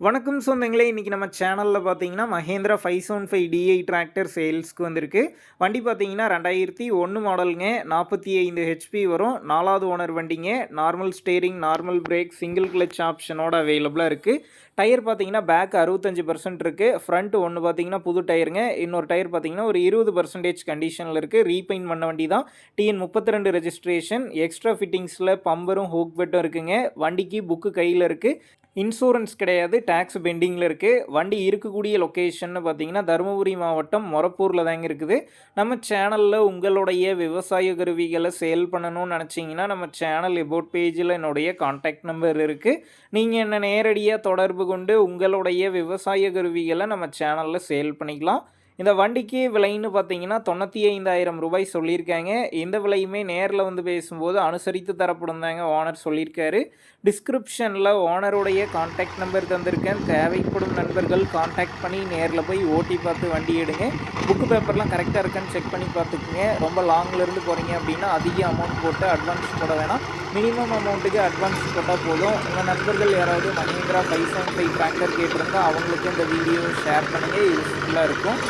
வணக்கம் சொந்தங்களே! இன்னைக்கு நம்ம சேனல்ல பார்த்தீங்கன்னா, மஹேந்திரா 575 டிஐ டிராக்டர் சேல்ஸ்க்கு வந்திருக்கு. வண்டி பார்த்தீங்கன்னா 2001 மாடலுங்க. 45 ஹெச்பி வரும். 4வது ஓனர் வண்டிங்க. Normal steering, normal brake, single clutch ஆப்ஷனோட அவைலபிளா இருக்கு. டயர் பார்த்தீங்கன்னா, பேக் 65% இருக்கு. ஃப்ரண்ட் ஒண்ணு பார்த்தீங்கன்னா புது டயருங்க. இன்னொரு டயர் பார்த்தீங்கன்னா, ஒரு 20% கண்டிஷன்ல இருக்கு. ரீபெயிண்ட் பண்ண வண்டி தான். TN 32 registration. எக்ஸ்ட்ரா ஃபிட்டிங்ஸ்ல பம்பரும், ஹூக் பெட்டும் இருக்குங்க. வண்டிக்கு புக்கு கையில இருக்கு. இன்சூரன்ஸ் கிடையாது. டாக்ஸ் பெண்டிங்கில இருக்கு. வண்டி இருக்கக்கூடிய லொக்கேஷன்னு பார்த்தீங்கன்னா, தருமபுரி மாவட்டம் மொரப்பூர்ல தாங்க இருக்குது. நம்ம சேனல்ல உங்களுடைய விவசாய கருவிகள சேல் பண்ணணும்னு நெனச்சீங்கன்னா, நம்ம சேனல் எபோட் பேஜில என்னுடைய கான்டாக்ட் நம்பர் இருக்கு. நீங்க என்ன நேரடியா தொடர்பு கொண்டு உங்களுடைய விவசாய கருவிகள நம்ம சேனல்ல சேல் பண்ணிக்கலாம். இந்த வண்டிக்கு விலைன்னு பார்த்தீங்கன்னா, ரூ. 95,000 சொல்லியிருக்காங்க. இந்த விலையுமே நேர்ல வந்து பேசும்போது அனுசரித்து தரப்படும் தாங்க ஓனர் சொல்லியிருக்காரு. டிஸ்கிரிப்ஷன்ல ஓனருடைய கான்டாக்ட் நம்பர் தந்திருக்கேன். தேவைப்படும் நண்பர்கள் கான்டாக்ட் பண்ணி நேர்ல போய் ஓட்டி பார்த்து வண்டி எடுங்க. புக்கு பேப்பர்லாம் கரெக்ட்டா இருக்கான்னு செக் பண்ணி பார்த்துக்குங்க. ரொம்ப லாங்லேருந்து போறீங்க அப்படின்னா, அதிக அமௌண்ட் போட்டு அட்வான்ஸ் போட வேணாம். மினிமம் அமௌண்ட்டுக்கு அட்வான்ஸ் போட்டா போதும். உங்க நண்பர்கள் யாராவது மஹேந்திரா 575 டிராக்டர் கேட்டிருந்தா அவங்களுக்கு இந்த வீடியோ ஷேர் பண்ணுங்க. யூஸ்ஃபுல்லா இருக்கும்.